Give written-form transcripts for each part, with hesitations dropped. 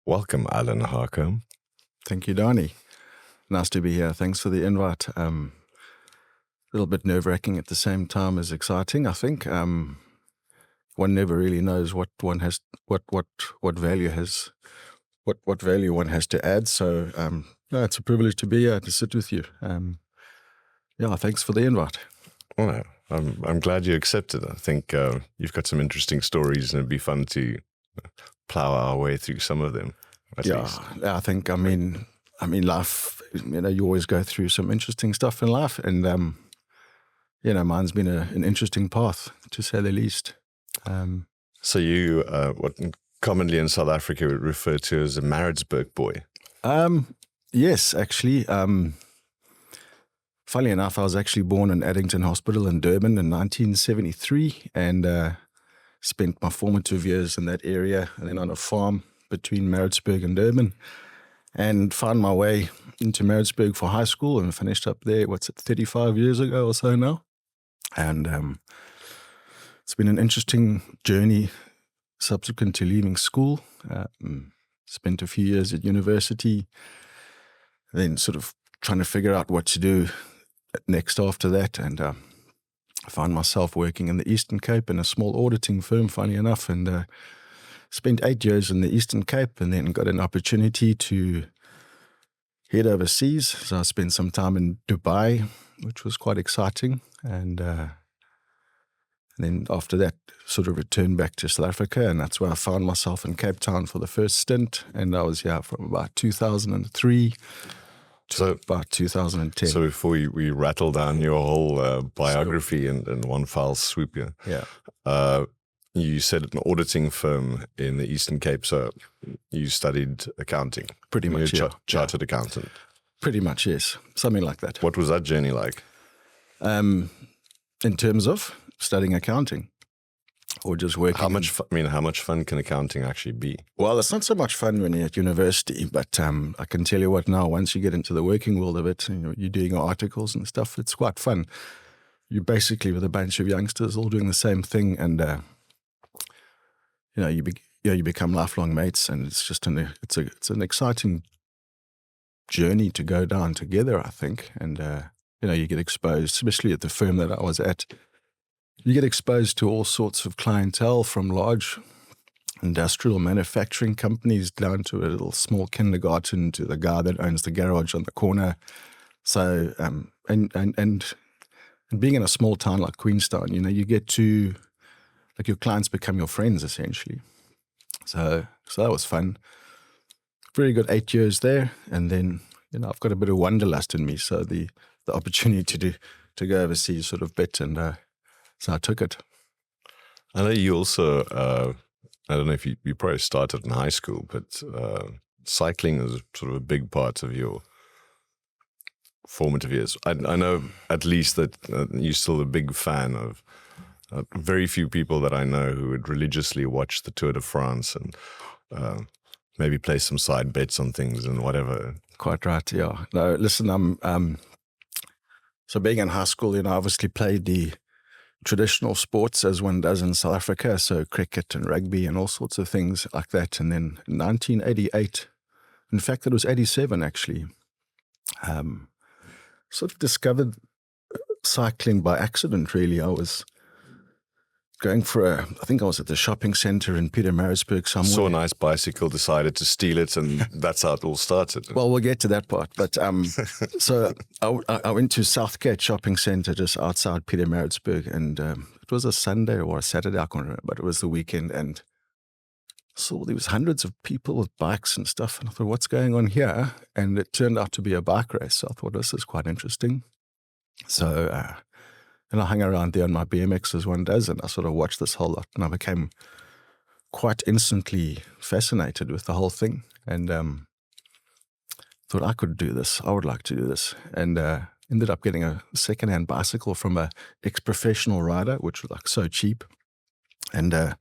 Welcome, Alan Harcombe. Thank you, Donnie. Nice to be here. Thanks for the invite. A little bit nerve-wracking at the same time as exciting, I think. One never really knows what one has, what value has, what value one has to add. So, it's a privilege to be here to sit with you. Thanks for the invite. Well, I'm glad you accepted. I think you've got some interesting stories, and it'd be fun to plow our way through some of them. At least. I think. I mean, life. You always go through some interesting stuff in life, and mine's been an interesting path, to say the least. So you, what commonly in South Africa would refer to as a Maritzburg boy. Yes, actually. Funnily enough, I was actually born in Addington Hospital in Durban in 1973, and spent my formative years in that area, and then on a farm between Maritzburg and Durban, and found my way into Maritzburg for high school and finished up there, 35 years ago or so now. And it's been an interesting journey subsequent to leaving school. Spent a few years at university, then sort of trying to figure out what to do next after that, and I found myself working in the Eastern Cape in a small auditing firm, funny enough, and spent 8 years in the Eastern Cape, and then got an opportunity to head overseas. So I spent some time in Dubai, which was quite exciting, and then after that sort of returned back to South Africa, and that's where I found myself in Cape Town for the first stint, and I was here from about 2003 to about 2010. So before we rattle down your whole biography in one foul swoop here, you said an auditing firm in the Eastern Cape, so you studied accounting. Pretty much, Chartered accountant. Pretty much, yes. Something like that. What was that journey like? In terms of studying accounting or just working? How much fun can accounting actually be? Well, it's not so much fun when you're at university, but I can tell you what now, once you get into the working world of it, you're doing your articles and stuff, it's quite fun. You're basically with a bunch of youngsters all doing the same thing, and you become lifelong mates, and it's just it's an exciting journey to go down together, I think. And you get exposed, especially at the firm that I was at, you get exposed to all sorts of clientele, from large industrial manufacturing companies down to a little small kindergarten to the guy that owns the garage on the corner. So and being in a small town like Queenstown, you get to, like, your clients become your friends essentially. So that was fun. Very good 8 years there, and then I've got a bit of wanderlust in me, so the opportunity to go overseas sort of bit, and so I took it. I know you also, I don't know if you probably started in high school, but cycling is sort of a big part of your formative years. I know at least that you're still a big fan of very few people that I know who would religiously watch the Tour de France and maybe play some side bets on things and whatever. Quite right, yeah. No, listen, so being in high school, I obviously played the traditional sports as one does in South Africa, so cricket and rugby and all sorts of things like that. And then in 1988, in fact, it was 87 actually, sort of discovered cycling by accident, really. I was going for I think I was at the shopping center in Pietermaritzburg somewhere. Saw a nice bicycle, decided to steal it, and that's how it all started. Well, we'll get to that part. But so I went to Southgate Shopping Center just outside Pietermaritzburg, and it was a Sunday or a Saturday, I can't remember, but it was the weekend, and saw there was hundreds of people with bikes and stuff, and I thought, what's going on here? And it turned out to be a bike race. So I thought, this is quite interesting. So and I hung around there on my BMX as one does, and I sort of watched this whole lot, and I became quite instantly fascinated with the whole thing, and thought I could do this. I would like to do this, and ended up getting a second-hand bicycle from a ex-professional rider, which was like so cheap, and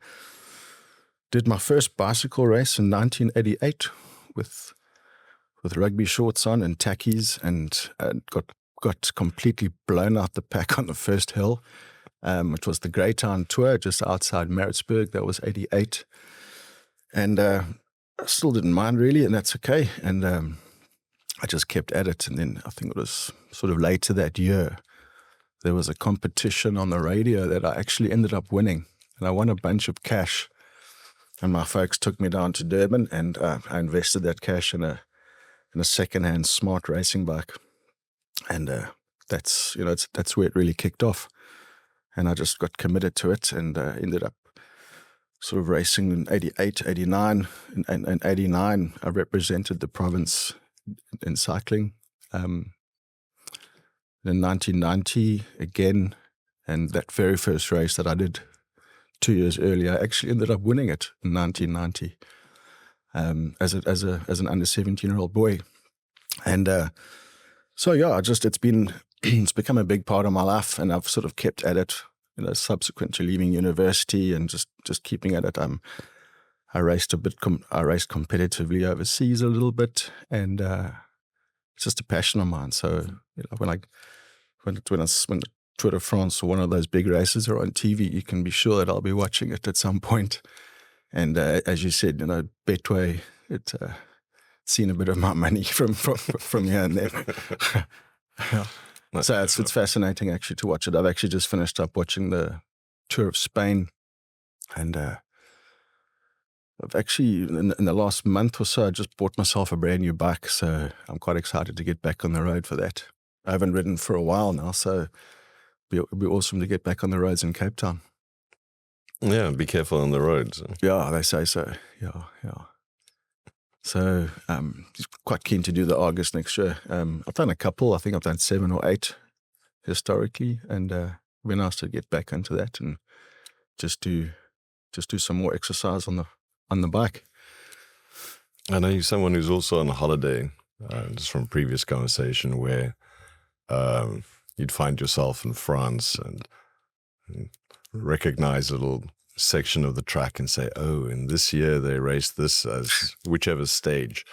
did my first bicycle race in 1988 with rugby shorts on and tackies, and got completely blown out the pack on the first hill, which was the Greytown Tour just outside Maritzburg. That was 88. And I still didn't mind really, and that's okay. And I just kept at it. And then I think it was sort of later that year, there was a competition on the radio that I actually ended up winning. And I won a bunch of cash. And my folks took me down to Durban, and I invested that cash in a second-hand smart racing bike. And that's where it really kicked off. And I just got committed to it and ended up sort of racing in 88, 89. And 89, I represented the province in cycling. In 1990, again, and that very first race that I did 2 years earlier, I actually ended up winning it in 1990 as an under 17-year-old boy. And so yeah, it's become a big part of my life, and I've sort of kept at it, subsequent to leaving university and just keeping at it. I raced I raced competitively overseas a little bit, and it's just a passion of mine. So when the Tour de France or one of those big races are on TV, you can be sure that I'll be watching it at some point. And as you said, Betway, it's seen a bit of my money from here and there. Yeah. So it's fascinating actually to watch it. I've actually just finished up watching the Tour of Spain, and I've actually in the last month or so I just bought myself a brand new bike. So I'm quite excited to get back on the road for that. I haven't ridden for a while now, so it'd be awesome to get back on the roads in Cape Town. Yeah, be careful on the roads. Yeah, they say so. Yeah. So quite keen to do the Argus next year. I've done a couple. I think I've done 7 or 8 historically, and it'd be nice to get back into that and just do some more exercise on the bike. I know you're someone who's also on holiday, just from previous conversation, where you'd find yourself in France and recognize a little section of the track and say, oh, in this year they raced this as whichever stage.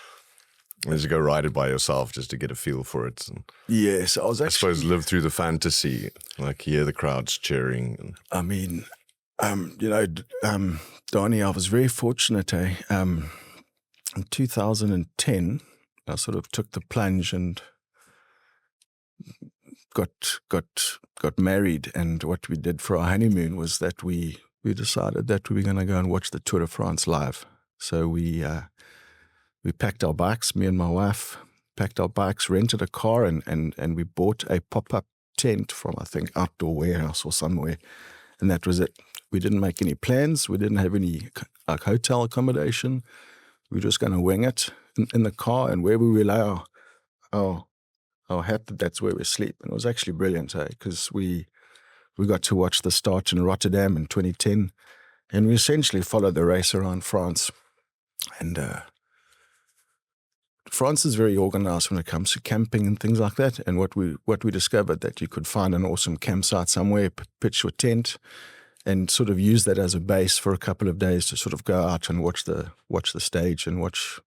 As you go ride it by yourself just to get a feel for it. And yes, I suppose live through the fantasy, like hear the crowds cheering. I mean, Donnie, I was very fortunate. In 2010, I sort of took the plunge and got married. And what we did for our honeymoon was that we decided that we were going to go and watch the Tour de France live. So we packed our bikes, me and my wife packed our bikes, rented a car, and we bought a pop-up tent from, I think, Outdoor Warehouse or somewhere. And that was it. We didn't make any plans. We didn't have any hotel accommodation. We were just going to wing it in the car, and where we lay our hat, that's where we sleep. And it was actually brilliant, because we got to watch the start in Rotterdam in 2010, and we essentially followed the race around France. And France is very organized when it comes to camping and things like that. And what we discovered, that you could find an awesome campsite somewhere, pitch your tent, and sort of use that as a base for a couple of days to sort of go out and watch the stage and watch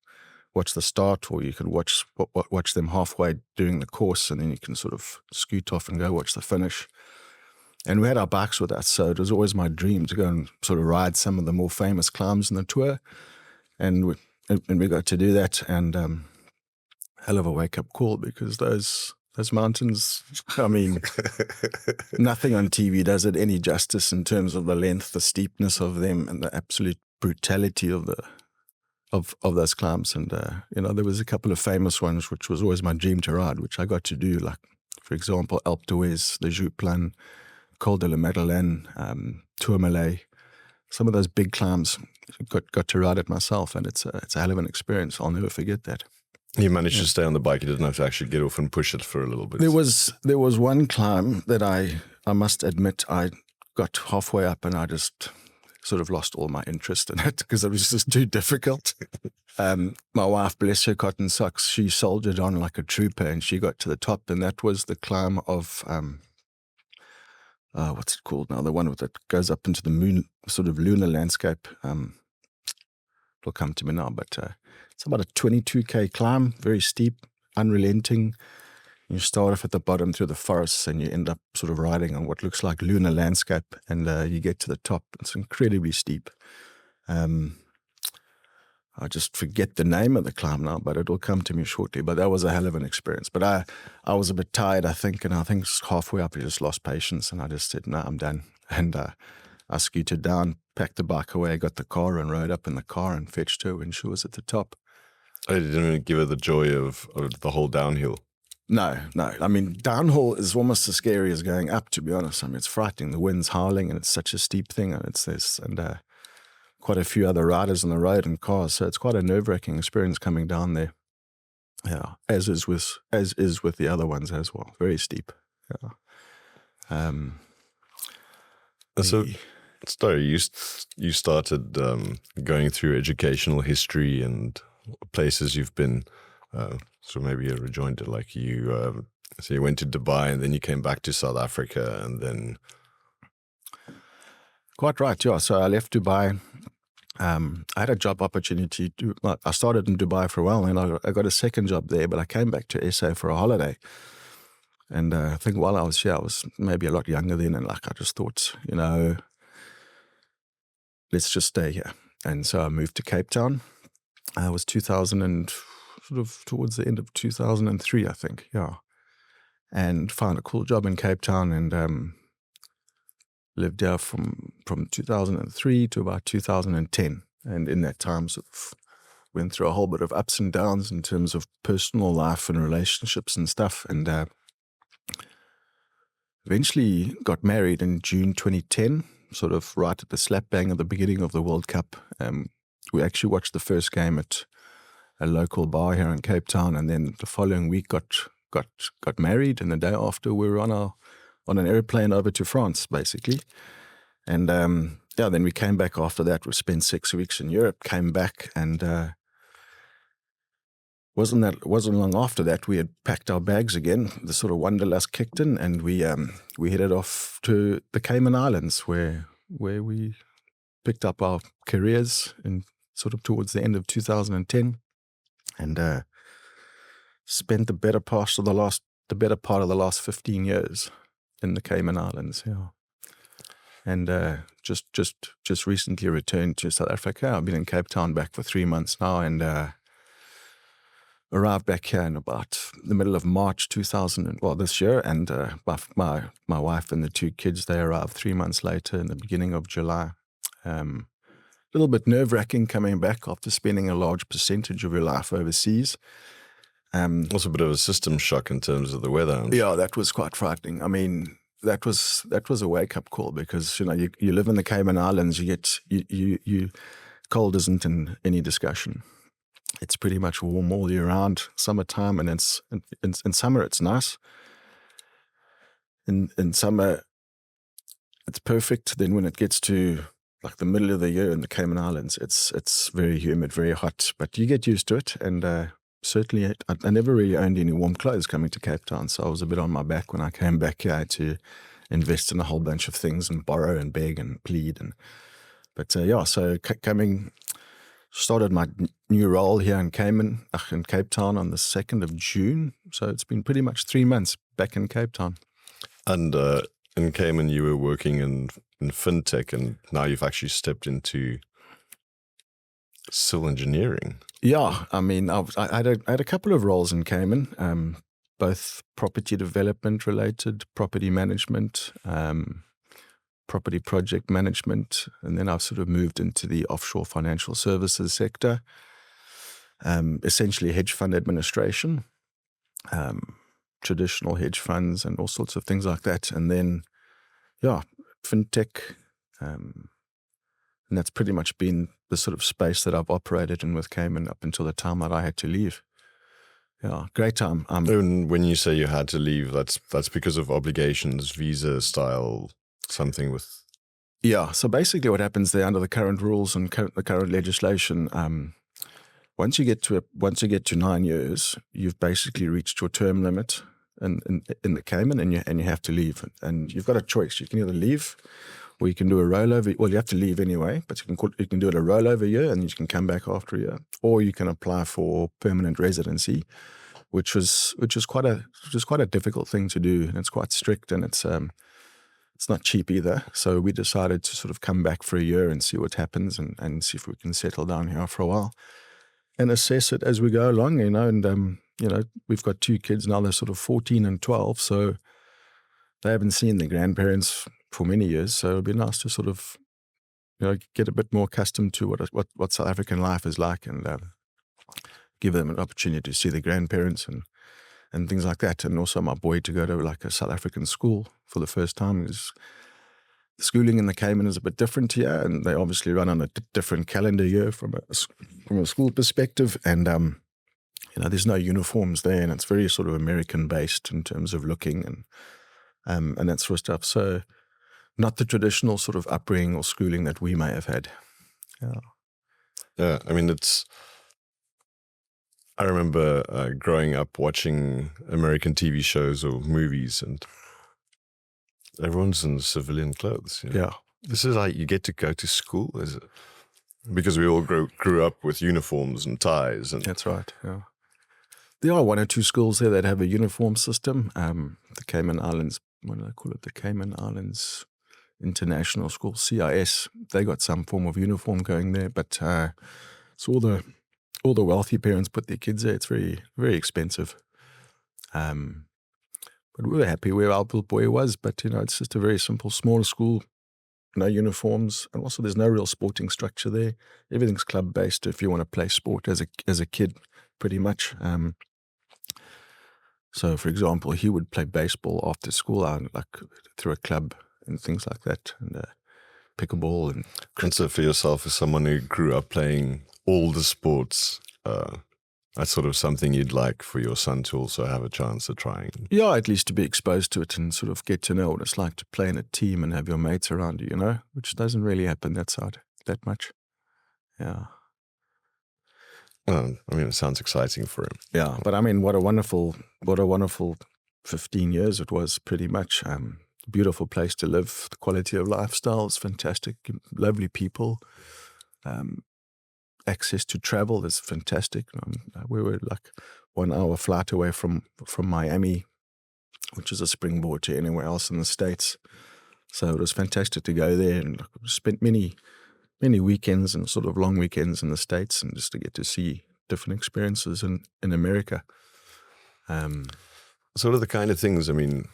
the start, or you could watch them halfway doing the course, and then you can sort of scoot off and go watch the finish. And we had our bikes with us, so it was always my dream to go and sort of ride some of the more famous climbs in the tour. And we got to do that, and hell of a wake-up call, because those mountains, I mean, nothing on TV does it any justice in terms of the length, the steepness of them, and the absolute brutality of those climbs. And there was a couple of famous ones which was always my dream to ride, which I got to do, like, for example, Alpe d'Huez, the Jouplan, Col de la Madeleine, Tourmalet. Some of those big climbs, got to ride it myself, and it's a hell of an experience. I'll never forget that. You managed to stay on the bike. You didn't have to actually get off and push it for a little bit. There was one climb that I must admit I got halfway up and I just sort of lost all my interest in it because it was just too difficult. My wife, bless her cotton socks, she soldiered on like a trooper, and she got to the top, and that was the climb of what's it called now? The one that goes up into the moon, sort of lunar landscape. It'll come to me now, but it's about a 22K climb, very steep, unrelenting. You start off at the bottom through the forests, and you end up sort of riding on what looks like lunar landscape, and you get to the top. It's incredibly steep. I I just forget the name of the climb now, but it'll come to me shortly. But that was a hell of an experience. But I was a bit tired, I think, and I think halfway up I just lost patience, and I just said, no, I'm done. And I scooted down, packed the bike away, got the car and rode up in the car and fetched her when she was at the top. I didn't even give her the joy of the whole downhill. No. I mean, downhill is almost as scary as going up, to be honest. I mean, it's frightening. The wind's howling and it's such a steep thing, and it's this, and quite a few other riders on the road and cars. So it's quite a nerve-wracking experience coming down there. Yeah, as is with the other ones as well. Very steep. Yeah. So, Story, you started going through educational history and places you've been. So maybe a rejoinder, like you. So you went to Dubai and then you came back to South Africa and then. Quite right. Yeah. So I left Dubai. I had a job opportunity. I started in Dubai for a while, and I got a second job there. But I came back to SA for a holiday. And I think while I was here, I was maybe a lot younger then, and like I just thought, let's just stay here. And so I moved to Cape Town. It was 2000 and sort of towards the end of 2003, I think, yeah. And found a cool job in Cape Town and lived there from 2003 to about 2010. And in that time sort of went through a whole bit of ups and downs in terms of personal life and relationships and stuff. And eventually got married in June 2010, sort of right at the slap bang at the beginning of the World Cup. We actually watched the first game at a local bar here in Cape Town, and then the following week got married, and the day after we were on an airplane over to France, basically. And then we came back after that. We spent 6 weeks in Europe, came back, and wasn't long after that we had packed our bags again. The sort of wanderlust kicked in, and we headed off to the Cayman Islands, where we picked up our careers in sort of towards the end of 2010, and spent the better part of the last 15 years in the Cayman Islands. Yeah, and just recently returned to South Africa. I've been in Cape Town back for 3 months now, and arrived back here in about the middle of March this year, and my wife and the 2 kids, they arrived 3 months later in the beginning of July. A little bit nerve-wracking coming back after spending a large percentage of your life overseas. Also a bit of a system shock in terms of the weather. Yeah, that was quite frightening. I mean, that was a wake-up call, because you live in the Cayman Islands, you cold isn't in any discussion. It's pretty much warm all year round, summertime, and in summer it's nice. In summer it's perfect. Then when it gets to like the middle of the year in the Cayman Islands, it's very humid, very hot, but you get used to it. And certainly I never really owned any warm clothes coming to Cape Town, so I was a bit on my back when I came back here. I had to invest in a whole bunch of things and borrow and beg and plead. So started my new role here in Cape Town on the 2nd of June. So it's been pretty much 3 months back in Cape Town. And in Cayman, you were working in Fintech, and now you've actually stepped into civil engineering. Yeah, I mean, I had a couple of roles in Cayman, both property development related, property management, property project management, and then I've sort of moved into the offshore financial services sector, essentially hedge fund administration, traditional hedge funds and all sorts of things like that. And then, Fintech, and that's pretty much been the sort of space that I've operated in with Cayman up until the time that I had to leave. Yeah, great time. And when you say you had to leave, that's because of obligations, visa style, something with. Yeah, so basically what happens there under the current rules and the current legislation, once you get to 9 years, you've basically reached your term limit in the Cayman, and you have to leave. And you've got a choice. You can either leave, or you can do a rollover. Well, you have to leave anyway, but you can do it a rollover year, and you can come back after a year, or you can apply for permanent residency, which was quite a difficult thing to do, and it's quite strict, and it's not cheap either. So we decided to sort of come back for a year and see what happens, and see if we can settle down here for a while. assess it as we go along, and we've got 2 kids now. They're sort of 14 and 12, so they haven't seen their grandparents for many years. So it'd be nice to sort of get a bit more accustomed to what South African life is like, and give them an opportunity to see their grandparents and things like that. And also my boy to go to like a South African school for the first time. The schooling in the Cayman is a bit different here, and they obviously run on a different calendar year from a school perspective. And there's no uniforms there, and it's very sort of American based in terms of looking and that sort of stuff. So not the traditional sort of upbringing or schooling that we may have had. Yeah, I mean, I remember growing up watching American TV shows or movies, and everyone's in civilian clothes. Yeah. This is like you get to go to school, is it? Because we all grew up with uniforms and ties. And that's right, yeah. There are 1 or 2 schools there that have a uniform system. The Cayman Islands, what do they call it? The Cayman Islands International School, CIS. They got some form of uniform going there, but it's all the wealthy parents put their kids there. It's very, very expensive. But we were happy where our little boy was. But, it's just a very simple, small school, no uniforms. And also there's no real sporting structure there. Everything's club-based if you want to play sport as a kid, pretty much. So, for example, he would play baseball after school, like through a club and things like that, and pickleball and cricket. So for yourself, as someone who grew up playing all the sports, that's sort of something you'd like for your son to also have a chance at trying. Yeah, at least to be exposed to it and sort of get to know what it's like to play in a team and have your mates around you, which doesn't really happen that side that much. Yeah. I mean, it sounds exciting for him. Yeah, but I mean, what a wonderful 15 years it was, pretty much. Beautiful place to live. The quality of lifestyle is fantastic. Lovely people. Access to travel is fantastic. We were like 1 hour flight away from Miami, which is a springboard to anywhere else in the States. So it was fantastic to go there, and spent many weekends and sort of long weekends in the States, and just to get to see different experiences in America. Sort of the kind of things, I mean,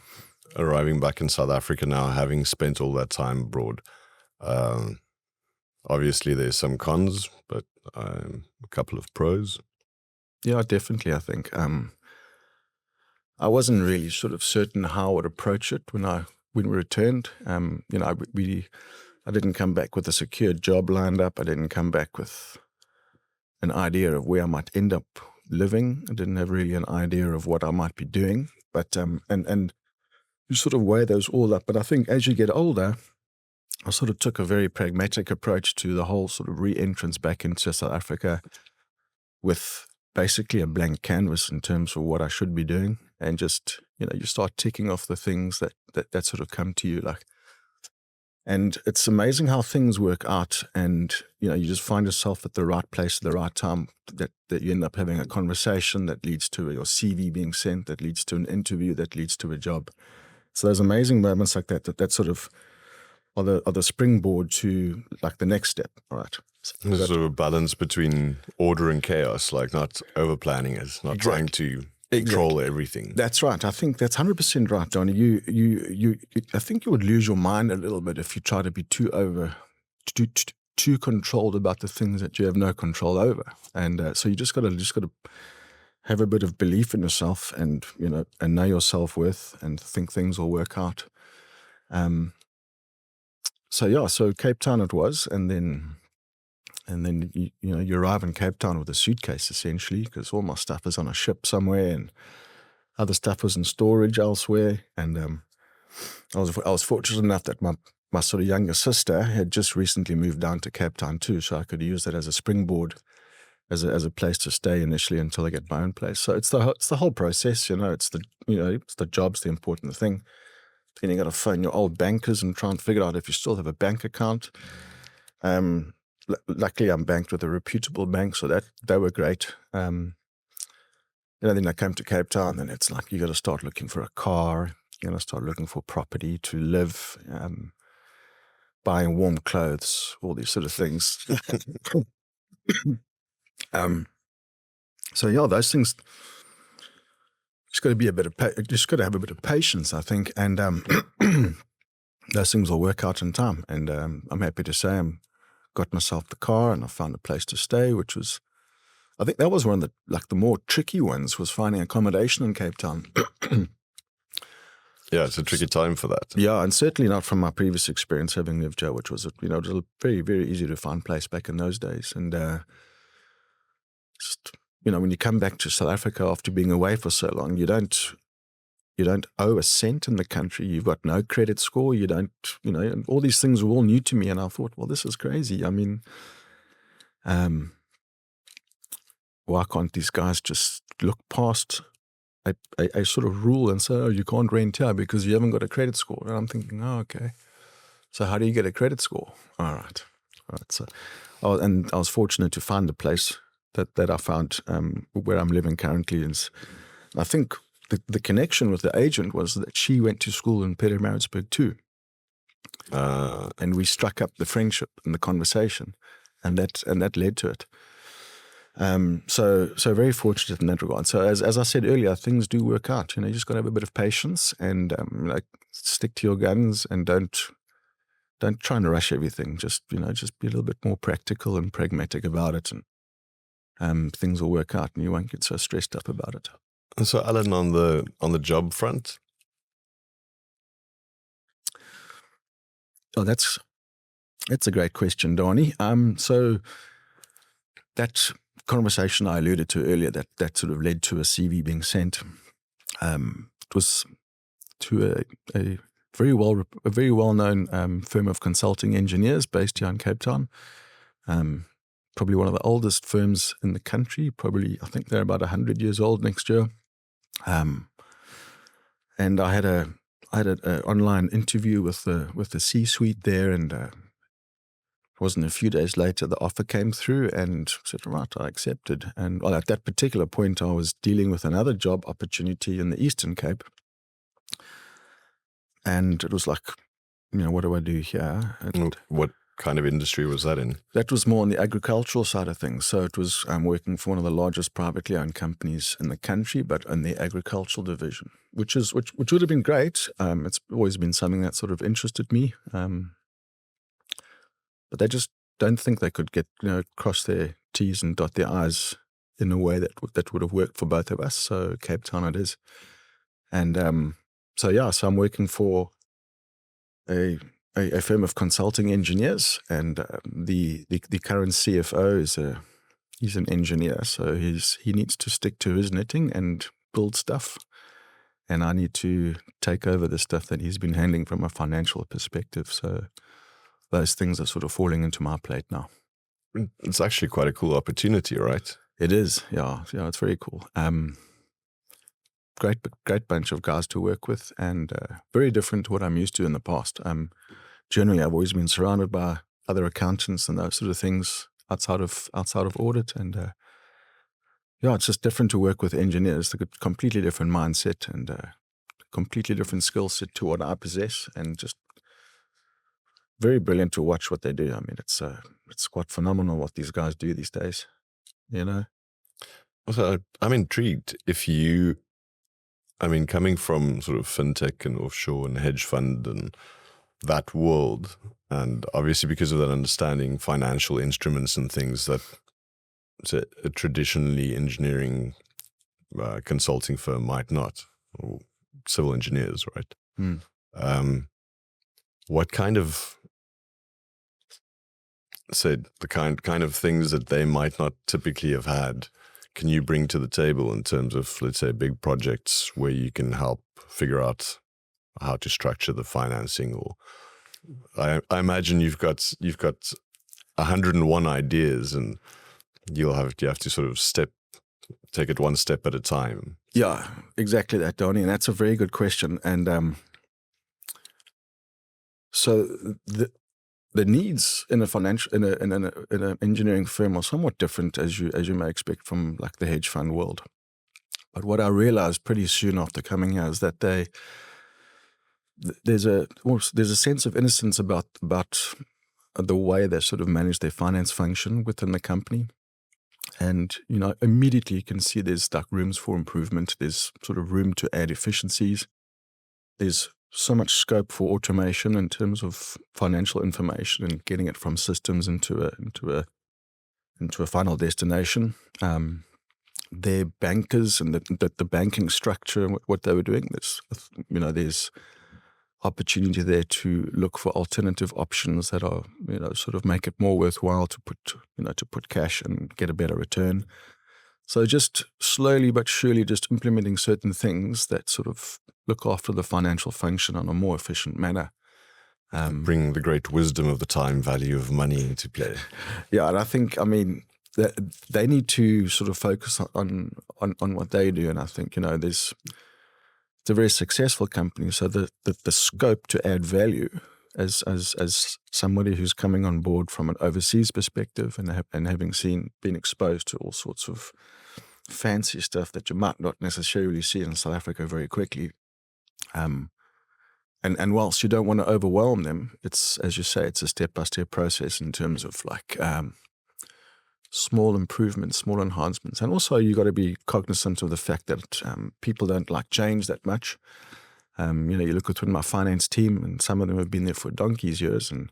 arriving back in South Africa now, having spent all that time abroad, obviously there's some cons, but a couple of pros. Yeah, definitely, I think. I wasn't really sort of certain how I would approach it when we returned. I didn't come back with a secure job lined up. I didn't come back with an idea of where I might end up living. I didn't have really an idea of what I might be doing. But and you sort of weigh those all up. But I think as you get older, I sort of took a very pragmatic approach to the whole sort of re-entrance back into South Africa, with basically a blank canvas in terms of what I should be doing, and just you start ticking off the things that sort of come to you, like. And it's amazing how things work out, and you just find yourself at the right place at the right time, that you end up having a conversation that leads to your CV being sent, that leads to an interview, that leads to a job. So there's amazing moments like that sort of are the springboard to like the next step, right? There's sort of a balance between order and chaos, like not over planning it, not trying to control everything. That's right. I think that's 100% right, Johnny. I think you would lose your mind a little bit if you try to be too controlled about the things that you have no control over. And so you just got to have a bit of belief in yourself, and and know your self-worth, and think things will work out. So Cape Town it was, and then you arrive in Cape Town with a suitcase, essentially, because all my stuff is on a ship somewhere, and other stuff was in storage elsewhere. And I was fortunate enough that my sort of younger sister had just recently moved down to Cape Town too, so I could use that as a springboard, as a place to stay initially until I get my own place. So it's the whole process, it's the job's the important thing. Then you got to phone your old bankers and try and figure out if you still have a bank account. Luckily, I'm banked with a reputable bank, so they were great. Then I came to Cape Town, and it's like you got to start looking for a car. You got to start looking for property to live, buying warm clothes, all these sort of things. So yeah, those things. Just got to be just got to have a bit of patience, I think, and those things will work out in time. And I'm happy to say I got myself the car and I found a place to stay, which was, I think that was one of the more tricky ones, was finding accommodation in Cape Town. Yeah, it's a tricky time for that. Yeah, and certainly not from my previous experience having lived here, which was it was a very, very easy to find place back in those days. And just when you come back to South Africa after being away for so long, you don't owe a cent in the country. You've got no credit score. You don't, and all these things were all new to me. And I thought, well, this is crazy. I mean, why can't these guys just look past a sort of rule and say, oh, you can't rent here because you haven't got a credit score? And I'm thinking, oh, okay. So how do you get a credit score? All right. So, and I was fortunate to find a place that I found where I'm living currently. And I think the connection with the agent was that she went to school in Maritzburg too. And we struck up the friendship and the conversation, and that led to it. So very fortunate in that regard. So as I said earlier, things do work out. You just got to have a bit of patience and stick to your guns and don't try and rush everything. Just be a little bit more practical and pragmatic about it, and things will work out, and you won't get so stressed up about it. And so, Alan, on the job front, that's a great question, Donnie. So that conversation I alluded to earlier, that sort of led to a CV being sent. It was to a very well known firm of consulting engineers based here in Cape Town. Probably one of the oldest firms in the country. I think they're about 100 years old next year. And I had an online interview with the C-suite there, and it wasn't a few days later the offer came through, and I said, right, I accepted. And at that particular point, I was dealing with another job opportunity in the Eastern Cape, and it was like, what do I do here? And what kind of industry was that in? That was more on the agricultural side of things. So it was working for one of the largest privately owned companies in the country, but in the agricultural division, which would have been great. It's always been something that sort of interested me. But they just don't think they could get, cross their T's and dot their I's in a way that would have worked for both of us. So Cape Town it is. And so I'm working for a firm of consulting engineers, and the current CFO he's an engineer, so he needs to stick to his knitting and build stuff, and I need to take over the stuff that he's been handling from a financial perspective. So those things are sort of falling into my plate now. It's actually quite a cool opportunity, right? It is, yeah, it's very cool. Great bunch of guys to work with, and very different to what I'm used to in the past. Generally, I've always been surrounded by other accountants and those sort of things outside of audit, and it's just different to work with engineers. They've got a completely different mindset and a completely different skill set to what I possess, and just very brilliant to watch what they do. I mean, it's quite phenomenal what these guys do these days. Also, I'm intrigued coming from sort of fintech and offshore and hedge fund and that world, and obviously because of that understanding financial instruments and things that a traditionally engineering consulting firm might not, or civil engineers, right? What kind of, the kind of things that they might not typically have had can you bring to the table in terms of, let's say, big projects where you can help figure out how to structure the financing? Or I imagine you've got 101 ideas, and you have to sort of take it one step at a time. Yeah, exactly that, Donnie, and that's a very good question. And so the needs in an engineering firm are somewhat different, as you may expect from like the hedge fund world. But what I realized pretty soon after coming here is that there's a sense of innocence about the way they sort of manage their finance function within the company, And, immediately you can see there's like rooms for improvement. There's sort of room to add efficiencies. There's so much scope for automation in terms of financial information and getting it from systems into a final destination. Their bankers and the banking structure and what they were doing, there's opportunity there to look for alternative options that are, sort of make it more worthwhile to put cash and get a better return. So just slowly but surely just implementing certain things that sort of look after the financial function in a more efficient manner. Bring the great wisdom of the time value of money into play. Yeah, and I think, they need to sort of focus on what they do. And I think, it's a very successful company. So the scope to add value as somebody who's coming on board from an overseas perspective and having been exposed to all sorts of fancy stuff that you might not necessarily see in South Africa very quickly. And whilst you don't want to overwhelm them, it's, as you say, it's a step-by-step process in terms of like small improvements, small enhancements. And also you got to be cognizant of the fact that people don't like change that much. You look within my finance team and some of them have been there for donkey's years, and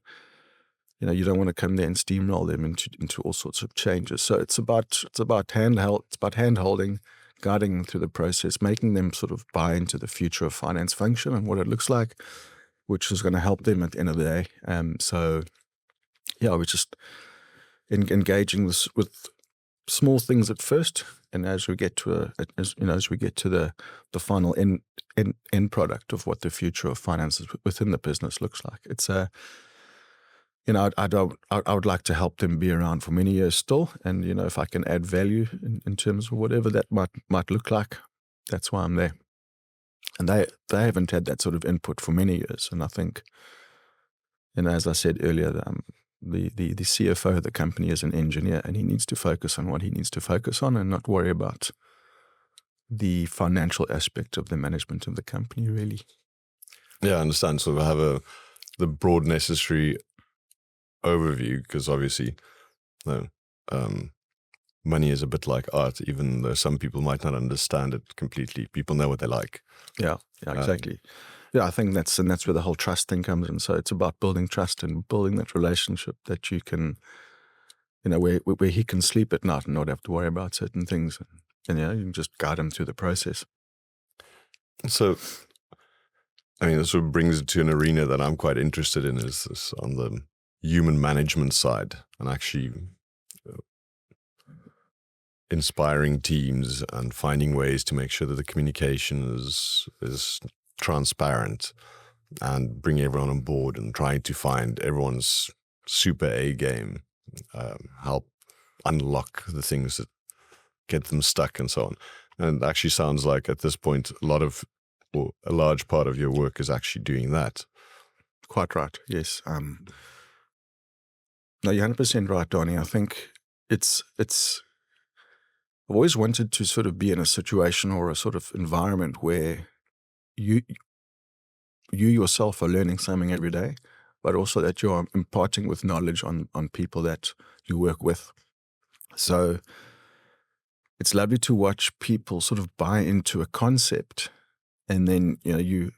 you don't want to come there and steamroll them into all sorts of changes. So it's about hand-holding, guiding them through the process, making them sort of buy into the future of finance function and what it looks like, which is going to help them at the end of the day. We're just engaging this with small things at first, and as we get to the final end product of what the future of finances within the business looks like, it's I would like to help them be around for many years still, and if I can add value in terms of whatever that might look like, that's why I'm there. And they haven't had that sort of input for many years, and I think, as I said earlier, the CFO of the company is an engineer, and he needs to focus on what he needs to focus on and not worry about the financial aspect of the management of the company, really. Yeah, I understand. So we have the broad necessary overview, because obviously money is a bit like art, even though some people might not understand it completely. People know what they like. Yeah, exactly. I think that's where the whole trust thing comes in. So it's about building trust and building that relationship that you can, where he can sleep at night and not have to worry about certain things, and you can just guide him through the process. So, this sort of brings it to an arena that I'm quite interested in, is this on the human management side, and actually inspiring teams and finding ways to make sure that the communication is transparent and bring everyone on board, and trying to find everyone's super A game, help unlock the things that get them stuck and so on. And it actually sounds like at this point a large part of your work is actually doing that. Quite right, yes. No, you're 100% right, Donnie. I think it's I've always wanted to sort of be in a situation or a sort of environment where you yourself are learning something every day, but also that you're imparting with knowledge on people that you work with. So it's lovely to watch people sort of buy into a concept, and then you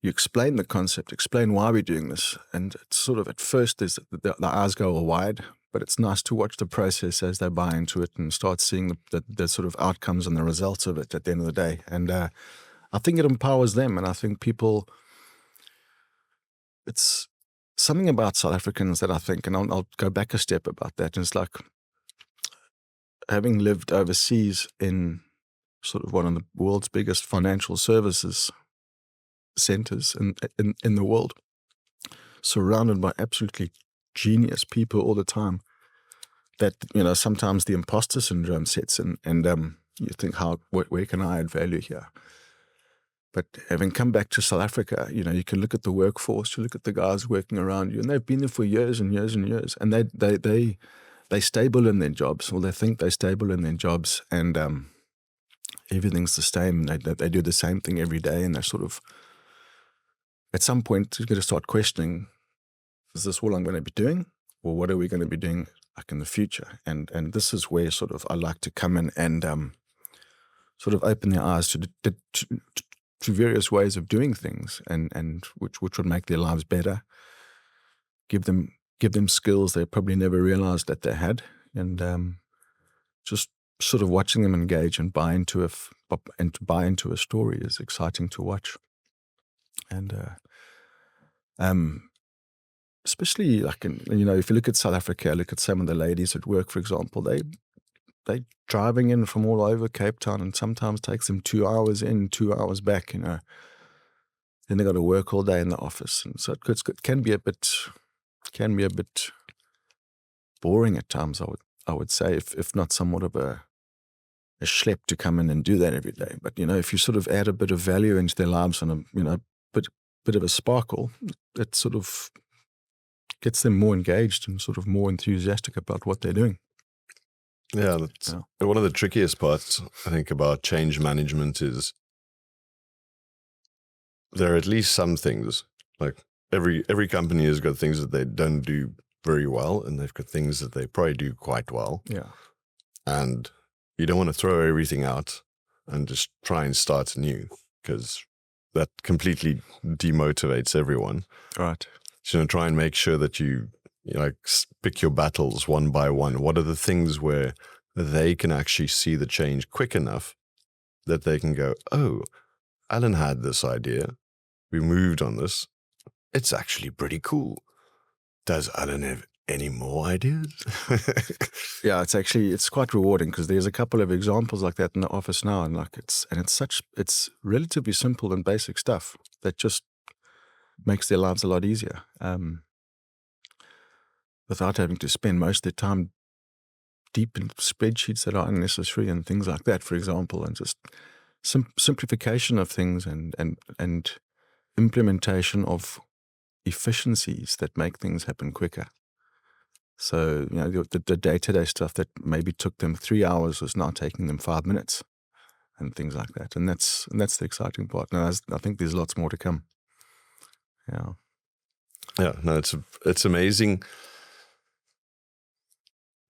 explain the concept, explain why we're doing this, and it's sort of at first the eyes go all wide, but it's nice to watch the process as they buy into it and start seeing the sort of outcomes and the results of it at the end of the day. And I think it empowers them, and I think people, it's something about South Africans that I think, and I'll go back a step about that, and it's like having lived overseas in sort of one of the world's biggest financial services centers in the world, surrounded by absolutely genius people all the time, that sometimes the imposter syndrome sets in, and you think, where can I add value here? But having come back to South Africa, you can look at the workforce, you look at the guys working around you, and they've been there for years and years and years, and they're stable in their jobs, or they think they're stable in their jobs, and everything's the same. They do the same thing every day, and they're sort of, at some point, you've got to start questioning, is this all I'm going to be doing? Or what are we going to be doing like in the future. And this is where sort of I like to come in and sort of open their eyes to various ways of doing things, and which would make their lives better, give them skills they probably never realized that they had, and just sort of watching them engage and buy into a story is exciting to watch. And especially like if you look at South Africa, look at some of the ladies at work, for example, they driving in from all over Cape Town, and sometimes takes them 2 hours in, 2 hours back. Then they got to work all day in the office, and so it can be a bit boring at times. I would say, if not somewhat of a schlep to come in and do that every day. But if you sort of add a bit of value into their lives and a bit of a sparkle, it sort of gets them more engaged and sort of more enthusiastic about what they're doing. Yeah, that's one of the trickiest parts, I think, about change management is there are at least some things, like every company has got things that they don't do very well, and they've got things that they probably do quite well. Yeah. And you don't want to throw everything out and just try and start anew, because that completely demotivates everyone. Right. So try and make sure that you pick your battles one by one. What are the things where they can actually see the change quick enough that they can go, oh, Alan had this idea. We moved on this. It's actually pretty cool. Does Alan have any more ideas? Yeah, it's quite rewarding, because there's a couple of examples like that in the office now, and it's relatively simple and basic stuff that just makes their lives a lot easier, without having to spend most of their time deep in spreadsheets that are unnecessary and things like that, for example, and just simplification of things and implementation of efficiencies that make things happen quicker. So, the day-to-day stuff that maybe took them 3 hours is now taking them 5 minutes, and things like that. And that's the exciting part. Now, I think there's lots more to come. Yeah. Yeah, no, it's amazing,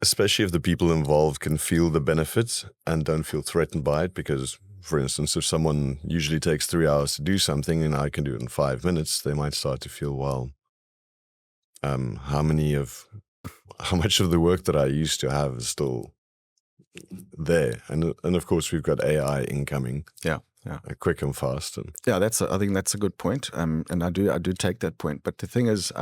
especially if the people involved can feel the benefits and don't feel threatened by it. Because, for instance, if someone usually takes 3 hours to do something and I can do it in 5 minutes, they might start to feel, well, how much of the work that I used to have is still there? And of course, we've got AI incoming. Yeah. Quick and fast. And yeah, I think that's a good point. And I do take that point. But the thing is,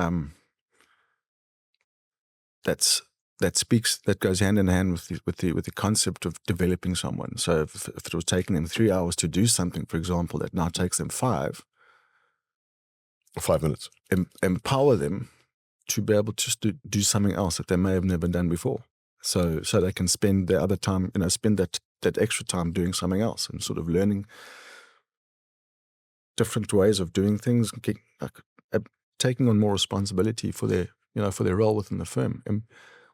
that goes hand in hand with the concept of developing someone. So if it was taking them 3 hours to do something, for example, that now takes them 5 minutes, empower them to be able to do something else that they may have never done before. So they can spend their other time, spend that extra time doing something else and sort of learning different ways of doing things, taking on more responsibility for their role within the firm,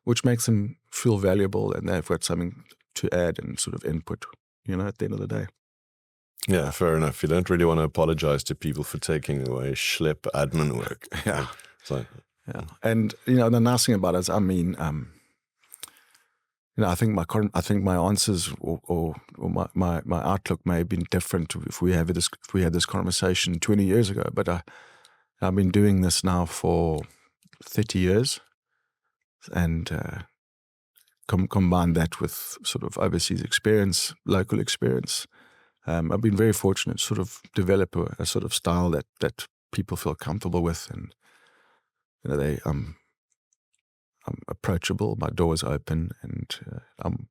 which makes them feel valuable, and they've got something to add and sort of input, at the end of the day. Yeah, fair enough. You don't really want to apologize to people for taking away schlep admin work. Yeah. So, yeah. And, the nice thing about it is, I think my answers or my outlook may have been different if we had this conversation 20 years ago. But I've been doing this now for 30 years, and combine that with sort of overseas experience, local experience. I've been very fortunate to sort of develop a sort of style that people feel comfortable with, and I'm approachable, my door is open, and I'm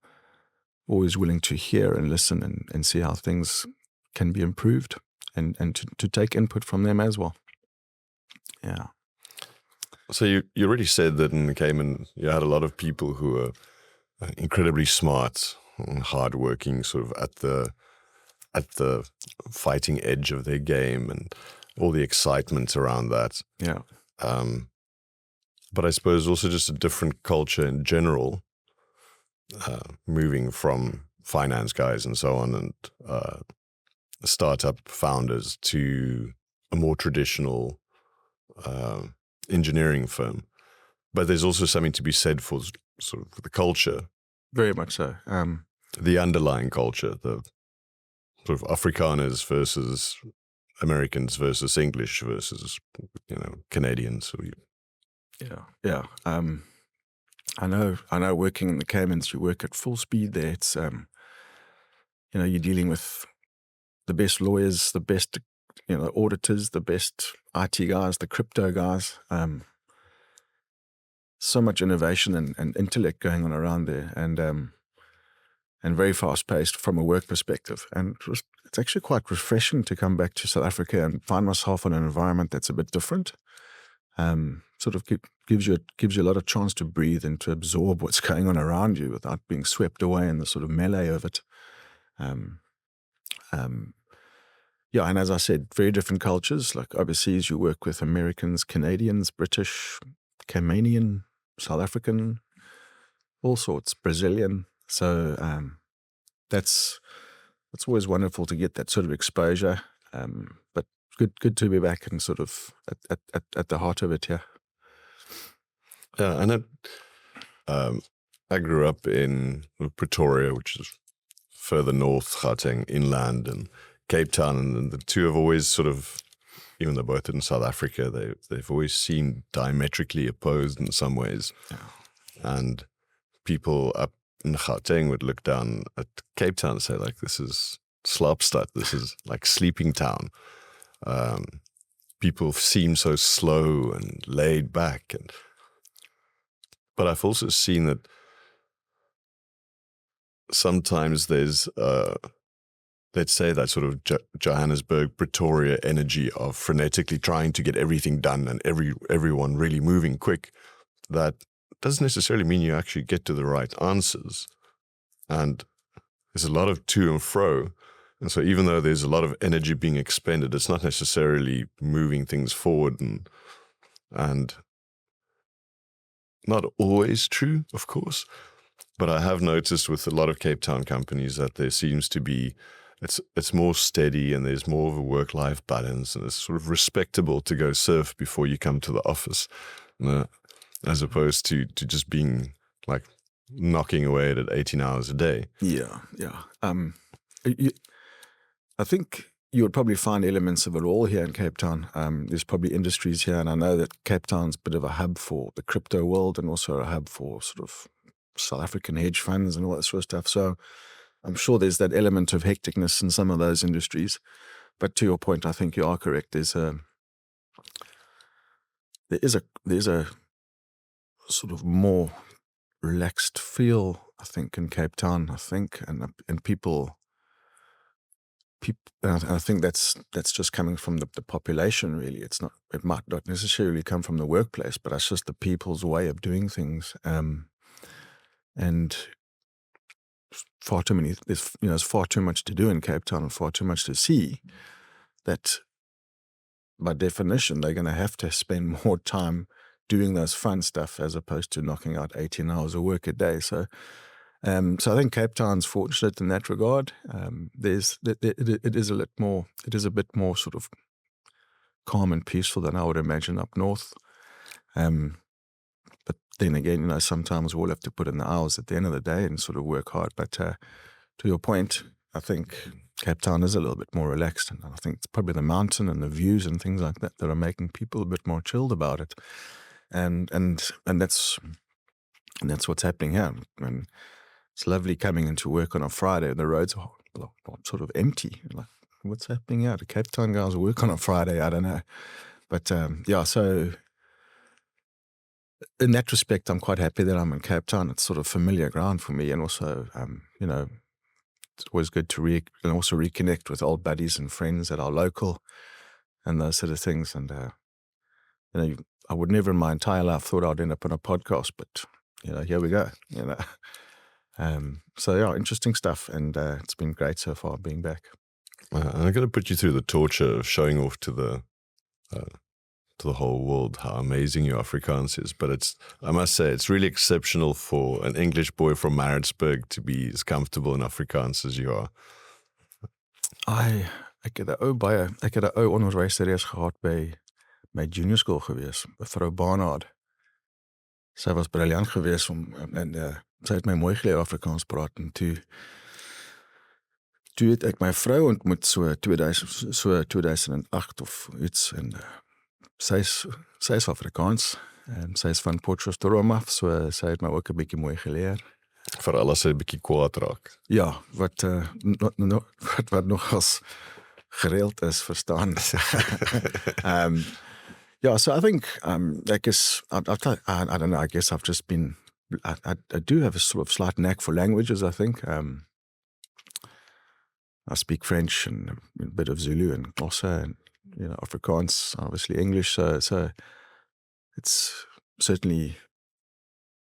always willing to hear and listen and see how things can be improved, and to take input from them as well. Yeah. So you already said that in Cayman you had a lot of people who are incredibly smart and hardworking, sort of at the fighting edge of their game, and all the excitement around that. Yeah. But I suppose also just a different culture in general, moving from finance guys and so on, and startup founders to a more traditional engineering firm. But there's also something to be said for sort of the culture, Very much so. the underlying culture, the sort of Afrikaners versus Americans versus English versus, Canadians. Yeah. I know working in the Caymans, you work at full speed there. It's, you're dealing with the best lawyers, the best, auditors, the best IT guys, the crypto guys. So much innovation and intellect going on around there, and very fast paced from a work perspective. And it's actually quite refreshing to come back to South Africa and find myself in an environment that's a bit different. Sort of gives you a lot of chance to breathe and to absorb what's going on around you without being swept away in the sort of melee of it. Yeah, and as I said, very different cultures. Like overseas, you work with Americans, Canadians, British, Caymanian, South African, all sorts, Brazilian. So that's always wonderful to get that sort of exposure. But good to be back and sort of at the heart of it. Yeah. Yeah, and I grew up in Pretoria, which is further north, Gauteng, inland, and Cape Town, and the two have always sort of, even though both in South Africa, they've always seemed diametrically opposed in some ways. Yeah. And people up in Gauteng would look down at Cape Town and say, like, this is Slaapstad, this is like sleeping town. People seem so slow and laid back, but I've also seen that sometimes there's, let's say, that sort of Johannesburg, Pretoria energy of frenetically trying to get everything done and everyone really moving quick. That doesn't necessarily mean you actually get to the right answers. And there's a lot of to and fro. And so even though there's a lot of energy being expended, it's not necessarily moving things forward, and not always true, of course. But I have noticed with a lot of Cape Town companies that there seems to be, it's more steady and there's more of a work-life balance, and it's sort of respectable to go surf before you come to the office, as opposed to just being like knocking away at it 18 hours a day. Yeah. I think you would probably find elements of it all here in Cape Town. There's probably industries here, and I know that Cape Town's a bit of a hub for the crypto world and also a hub for sort of South African hedge funds and all that sort of stuff. So I'm sure there's that element of hecticness in some of those industries. But to your point, I think you are correct. There's a sort of more relaxed feel, I think, in Cape Town. And people. I think that's just coming from the population. Really, it might not necessarily come from the workplace, but that's just the people's way of doing things. And far too many. There's far too much to do in Cape Town and far too much to see. That, by definition, they're going to have to spend more time doing those fun stuff as opposed to knocking out 18 hours of work a day. So I think Cape Town's fortunate in that regard. It is a bit more sort of calm and peaceful than I would imagine up north. But then again, sometimes we'll have to put in the hours at the end of the day and sort of work hard. But to your point, I think Cape Town is a little bit more relaxed, and I think it's probably the mountain and the views and things like that are making people a bit more chilled about it. And that's what's happening here. And it's lovely coming into work on a Friday. The roads are sort of empty. Like, what's happening here? The Cape Town guys work on a Friday. I don't know. But so in that respect, I'm quite happy that I'm in Cape Town. It's sort of familiar ground for me. And also, it's always good to also reconnect with old buddies and friends that are local and those sort of things. And, I would never in my entire life thought I'd end up on a podcast, but, here we go, So yeah, interesting stuff, and it's been great so far being back. And I'm going to put you through the torture of showing off to the whole world how amazing your Afrikaans is. But I must say, it's really exceptional for an English boy from Maritzburg to be as comfortable in Afrikaans as you are. Ek het 'n ou onderwyseres gehad by my junior school gewees, mevrou Barnard. sy was briljant geweest en sy het my mooi geleer Afrikaans praat en toe het ek my vrou ontmoet so 2008 of iets en sy is Afrikaans en sy is van Potchefstroom af, so sy het my ook 'n bietjie mooi geleer. Veral as hy 'n bietjie kwaad raak. Ja, wat nogals gereeld is, verstaan. Yeah, so I think I guess I don't know. I guess I've just been. I do have a sort of slight knack for languages. I think I speak French and a bit of Zulu and Xhosa and Afrikaans, obviously English. So it's certainly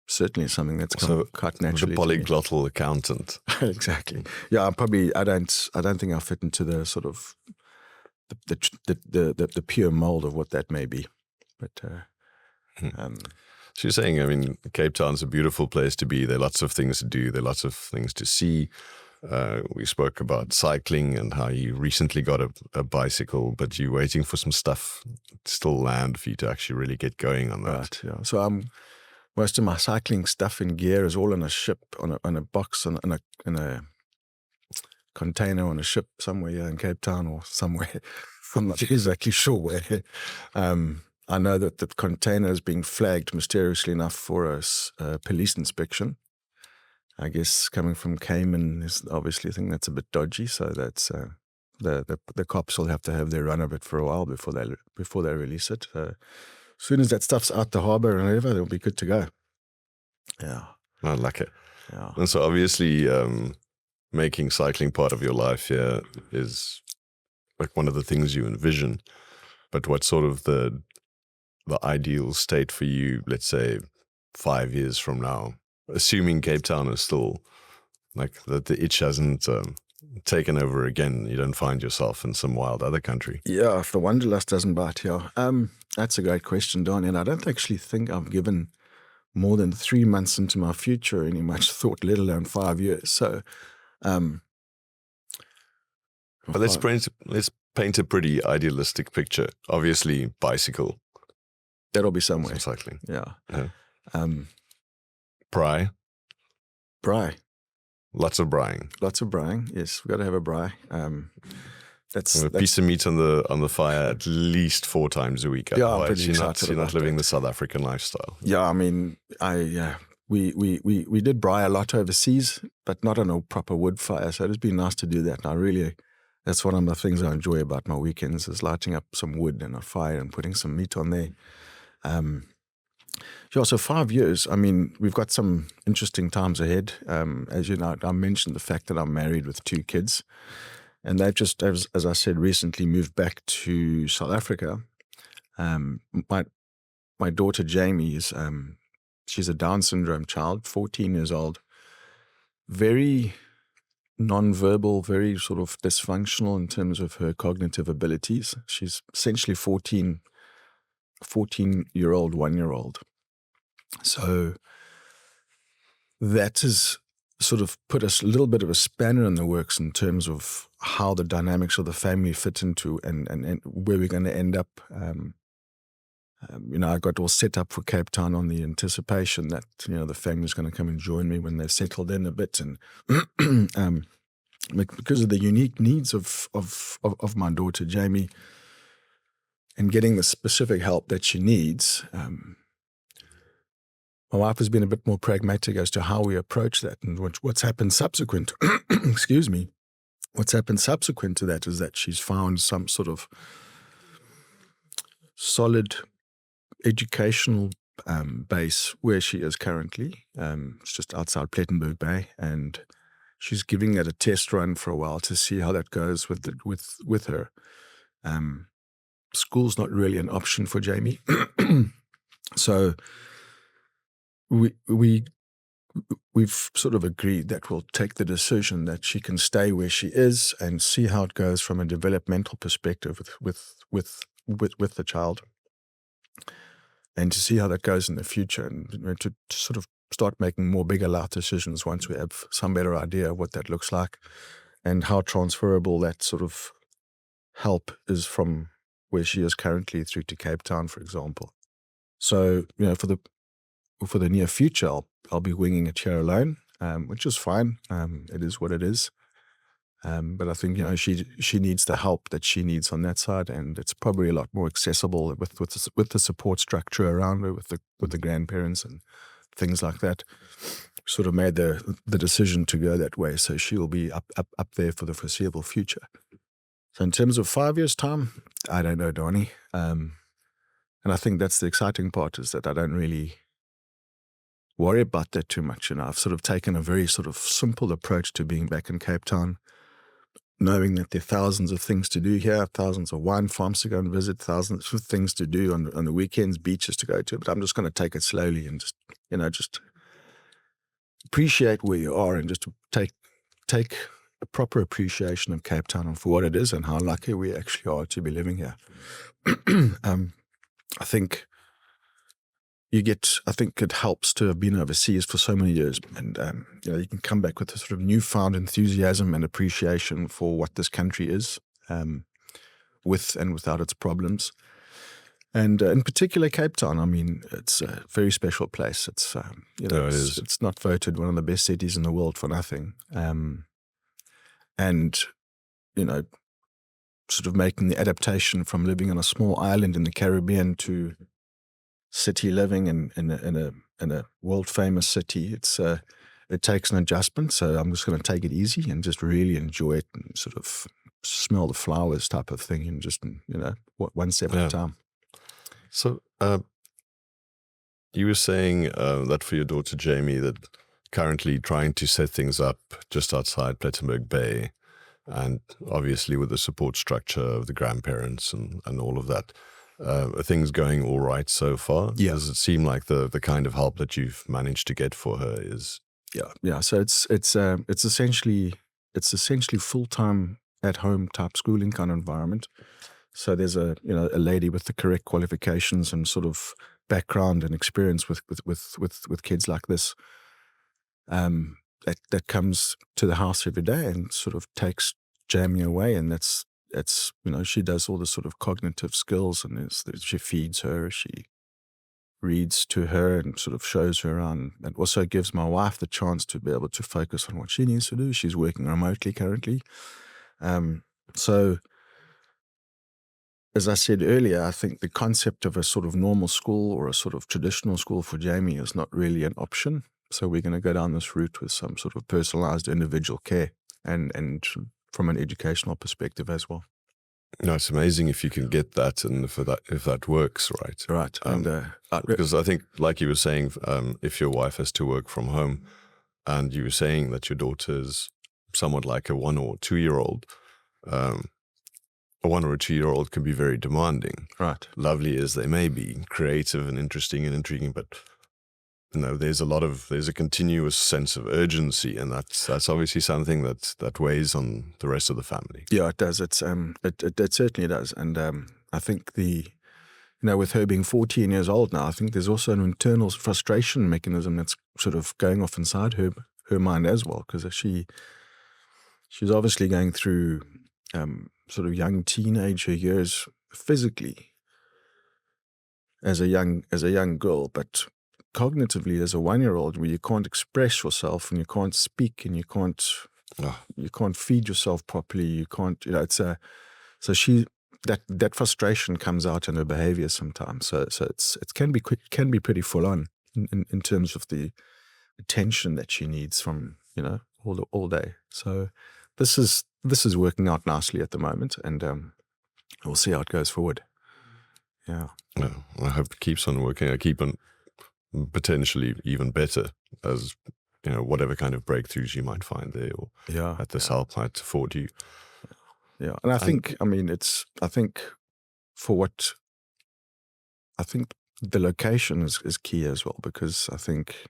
something that's come quite naturally. The polyglottal accountant. Exactly. Yeah, I don't think I fit into the sort of the pure mold of what that may be. But so you're saying, I mean, Cape Town's a beautiful place to be. There are lots of things to do. There are lots of things to see. We spoke about cycling and how you recently got a bicycle, but you're waiting for some stuff to still land for you to actually really get going on that. Right, yeah. So most of my cycling stuff and gear is all on a ship, on a box, in a container on a ship somewhere here in Cape Town or somewhere. I'm not exactly sure where. I know that the container is being flagged mysteriously enough for a police inspection. I guess coming from Cayman is obviously a thing that's a bit dodgy. So that's the cops will have to have their run of it for a while before they release it. As soon as that stuff's out the harbour and whatever, they'll be good to go. Yeah, I like it. Yeah, and so obviously making cycling part of your life here is like one of the things you envision. But what's sort of the ideal state for you, let's say 5 years from now, assuming Cape Town is still like that the itch hasn't taken over again, you don't find yourself in some wild other country? Yeah, if the wanderlust doesn't bite, yeah. That's a great question, Don, and I don't actually think I've given more than 3 months into my future any much thought, let alone 5 years. So, but let's paint a pretty idealistic picture. Obviously, bicycle. That'll be somewhere. Some cycling. Yeah. Braai. Lots of braaiing. Lots of braaiing. Yes, we've got to have a braai. That's a piece of meat on the fire at least 4 times a week. Yeah, I'm pretty excited. You're not living the South African lifestyle. Yeah, I mean, we did braai a lot overseas, but not on a proper wood fire. So it's been nice to do that. And that's one of the things I enjoy about my weekends is lighting up some wood and a fire and putting some meat on there. Yeah, so 5 years, I mean, we've got some interesting times ahead. As you know, I mentioned the fact that I'm married with 2 kids. And they've just, as I said, recently moved back to South Africa. My daughter Jamie she's a Down syndrome child, 14 years old, very non-verbal, very sort of dysfunctional in terms of her cognitive abilities. She's essentially 14-year-old, 1-year-old. So that has sort of put us a little bit of a spanner in the works in terms of how the dynamics of the family fit into and where we're going to end up. I got all set up for Cape Town on the anticipation that, the family's going to come and join me when they've settled in a bit. And because of the unique needs of my daughter, Jamie, and getting the specific help that she needs, my wife has been a bit more pragmatic as to how we approach that. And what's happened subsequent, excuse me, what's happened subsequent to that is that she's found some sort of solid educational base where she is currently. It's just outside Plettenberg Bay, and she's giving that a test run for a while to see how that goes with her. School's not really an option for Jamie, so we've sort of agreed that we'll take the decision that she can stay where she is and see how it goes from a developmental perspective with the child, and to see how that goes in the future, and to sort of start making more bigger life decisions once we have some better idea of what that looks like and how transferable that sort of help is from where she is currently through to Cape Town, for example. So, for the for the near future, I'll be winging it here alone, which is fine. It is what it is. But I think, she needs the help that she needs on that side, and it's probably a lot more accessible with the support structure around her, with the grandparents and things like that. Sort of made the decision to go that way, so she will be up there for the foreseeable future. So in terms of 5 years' time, I don't know, Donnie. And I think that's the exciting part, is that I don't really worry about that too much. I've sort of taken a very sort of simple approach to being back in Cape Town, knowing that there are thousands of things to do here, thousands of wine farms to go and visit, thousands of things to do on the weekends, beaches to go to. But I'm just going to take it slowly and just appreciate where you are, and just to take a proper appreciation of Cape Town and for what it is, and how lucky we actually are to be living here. I think it helps to have been overseas for so many years, and you can come back with a sort of newfound enthusiasm and appreciation for what this country is, with and without its problems. And in particular, Cape Town. I mean, it's a very special place. It's it's not voted one of the best cities in the world for nothing. And sort of making the adaptation from living on a small island in the Caribbean to city living in a world famous city, it takes an adjustment. So I'm just going to take it easy and just really enjoy it, and sort of smell the flowers type of thing, and just one step at a time. So you were saying that for your daughter Jamie, that currently trying to set things up just outside Plettenberg Bay, and obviously with the support structure of the grandparents and all of that, are things going all right so far? Yeah. Does it seem like the kind of help that you've managed to get for her is? Yeah. So it's essentially full-time at home type schooling kind of environment. So there's a lady with the correct qualifications and sort of background and experience with kids like this, that comes to the house every day and sort of takes Jamie away, and that's she does all the sort of cognitive skills, and she feeds her, she reads to her and sort of shows her around, and also gives my wife the chance to be able to focus on what she needs to do. She's working remotely currently. So as I said earlier, I think the concept of a sort of normal school or a sort of traditional school for Jamie is not really an option. So we're going to go down this route with some sort of personalized individual care and from an educational perspective as well. No, it's amazing if you can get that, and if that works, right? Right. Because I think, like you were saying, if your wife has to work from home, and you were saying that your daughter is somewhat like a 1 or 2 year old, a 1 or a 2 year old can be very demanding. Right. Lovely as they may be, creative and interesting and intriguing, but there's a continuous sense of urgency, and that's obviously something that weighs on the rest of the family. Yeah, it does. It certainly does. And I think with her being 14 years old now, I think there's also an internal frustration mechanism that's sort of going off inside her mind as well, because she's obviously going through sort of young teenager years physically as a young girl, but cognitively as a 1 year old, where you can't express yourself and you can't speak and you can't feed yourself properly. You can't, so that frustration comes out in her behavior sometimes. So it can be pretty full on in terms of the attention that she needs from, all day. So this is working out nicely at the moment, and we'll see how it goes forward. Yeah. No, I hope it keeps on working. I keep on potentially even better, as whatever kind of breakthroughs you might find there, or that this help might afford you. Yeah, and I think the location is key as well, because I think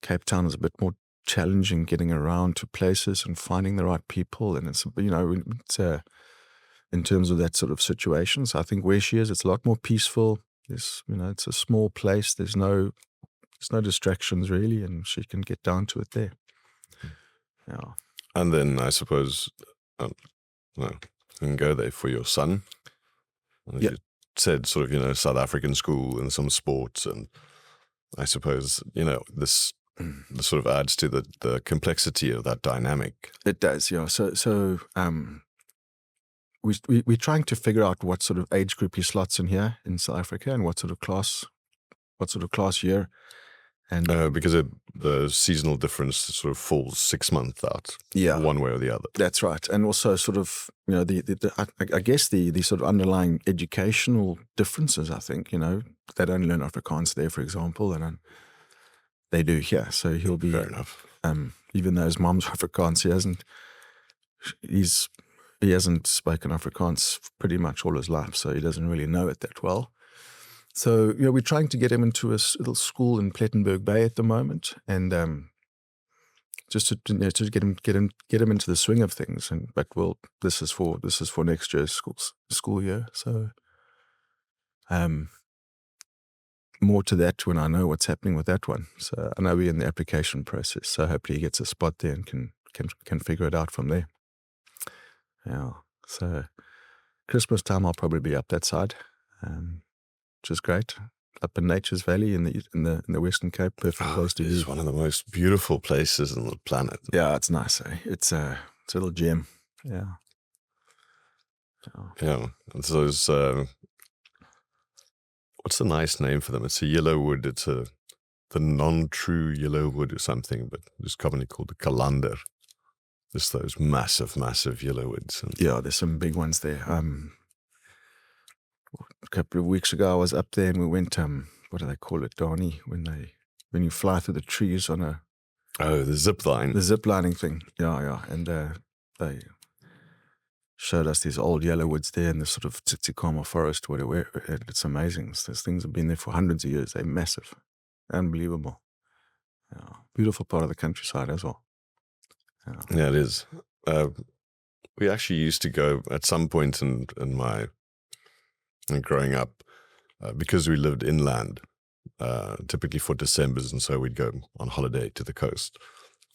Cape Town is a bit more challenging getting around to places and finding the right people, and it's in terms of that sort of situation. So I think where she is, it's a lot more peaceful. It's a small place. There's no distractions really, and she can get down to it there. Yeah. And then I suppose you can go there for your son. And you said sort of South African school and some sports, and I suppose, this sort of adds to the complexity of that dynamic. It does, yeah. So we're trying to figure out what sort of age group he slots in here in South Africa, and what sort of class year. And Because the seasonal difference sort of falls 6 months out, yeah, one way or the other. that's right. And also sort of, I guess the sort of underlying educational differences, I think, they don't learn Afrikaans there, for example, and they do here. So he'll be, Fair enough. Even though his mom's Afrikaans, he hasn't spoken Afrikaans pretty much all his life, so he doesn't really know it that well. So, we're trying to get him into a little school in Plettenberg Bay at the moment, and just to get him into the swing of things. But this is for next year's school year. So, more to that when I know what's happening with that one. So I know we're in the application process. So hopefully he gets a spot there and can figure it out from there. Yeah. So Christmas time I'll probably be up that side, which is great. Up in Nature's Valley in the Western Cape, perfect place to be. It's one of the most beautiful places on the planet. Yeah, it's nice. It's a little gem. Yeah. Yeah. And so it's, what's the nice name for them? It's a yellow wood. It's the non-true yellow wood or something, but it's commonly called the Kalander. Just those massive, massive yellow woods. Yeah, there's some big ones there. A couple of weeks ago I was up there and we went, what do they call it, Donnie? When you fly through the trees on the zip line. The zip lining thing. Yeah. And they showed us these old yellow woods there in the sort of Tsitsikamma forest, whatever. It's amazing. Those things have been there for hundreds of years. They're massive. Unbelievable. Yeah. Beautiful part of the countryside as well. Yeah, it is. We actually used to go at some point in my growing up, because we lived inland, typically for Decembers, and so we'd go on holiday to the coast.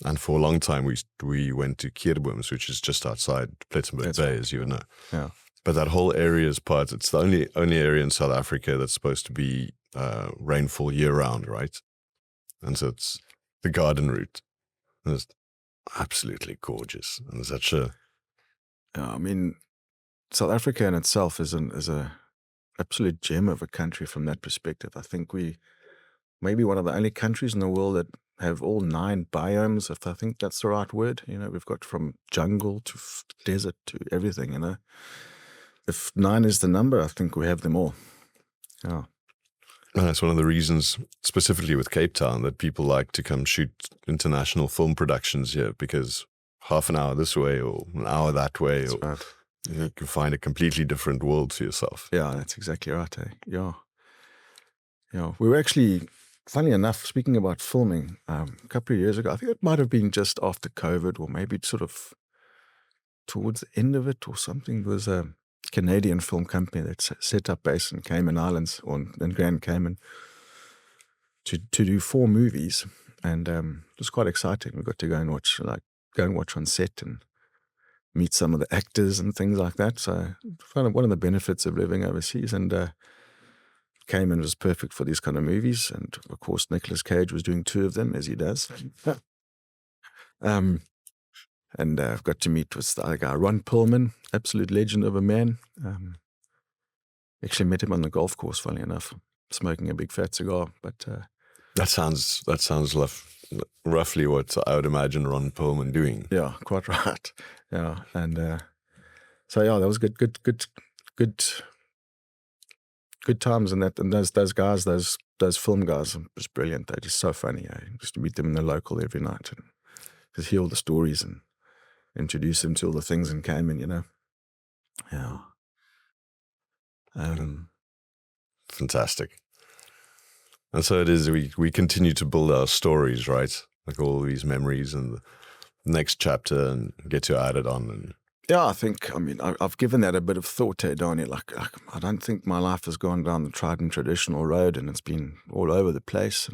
And for a long time, we went to Kierboom, which is just outside Plettenberg Bay, as you know. Yeah. But that whole area is it's the only area in South Africa that's supposed to be rainfall year-round, right? And so it's the garden route. And it's absolutely gorgeous. And such a... I mean, South Africa in itself is a absolute gem of a country from that perspective. I think we may be one of the only countries in the world that have all 9 biomes, if I think that's the right word. We've got from jungle to desert to everything, If 9 is the number, I think we have them all. Yeah. And that's one of the reasons, specifically with Cape Town, that people like to come shoot international film productions here, because half an hour this way or an hour that way, That's or right. you can find a completely different world to yourself. Yeah, that's exactly right. Yeah. We were actually, funny enough, speaking about filming, a couple of years ago, I think it might have been just after COVID, or maybe sort of towards the end of it or something. There was a Canadian film company that set up base in Cayman Islands, or in Grand Cayman, to do 4 movies, and it was quite exciting. We got to go and watch on set and meet some of the actors and things like that. So one of the benefits of living overseas, and Cayman was perfect for these kind of movies. And of course, Nicolas Cage was doing 2 of them, as he does. And I've got to meet with the other guy, Ron Perlman, absolute legend of a man. Actually met him on the golf course, funny enough, smoking a big fat cigar. But That sounds roughly what I would imagine Ron Perlman doing. yeah, quite right. Yeah, and so yeah, that was good times. And those guys, those film guys, are just brilliant. They're just so funny. Just to meet them in the local every night and just hear all the stories and introduce them to all the things in Cayman, Yeah. Fantastic. And so it is, we continue to build our stories, right? Like all these memories and the next chapter, and get to add it on. And Yeah, I've given that a bit of thought, Donnie. Like, I don't think my life has gone down the tried and traditional road, and it's been all over the place.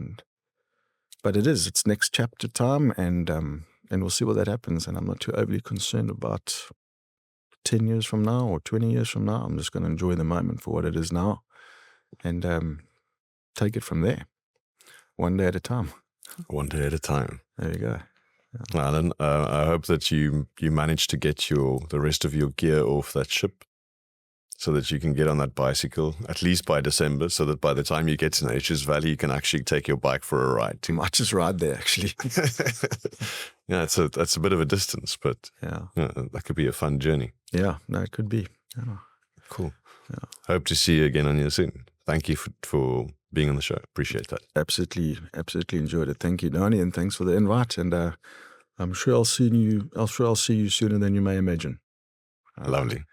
But it's next chapter time, and we'll see what that happens. And I'm not too overly concerned about 10 years from now or 20 years from now. I'm just going to enjoy the moment for what it is now, and take it from there. one day at a time. One day at a time. There you go. Alan, I hope that you manage to get the rest of your gear off that ship so that you can get on that bicycle at least by December, so that by the time you get to Nature's Valley, you can actually take your bike for a ride too. Might just ride there, actually. Yeah, that's a bit of a distance, but that could be a fun journey. Yeah, no, it could be. Yeah. Cool. Yeah. Hope to see you again on here soon. Thank you for being on the show. Appreciate that. Absolutely enjoyed it. Thank you, Donnie, and thanks for the invite. And I'm sure I'll see you sooner than you may imagine. Lovely.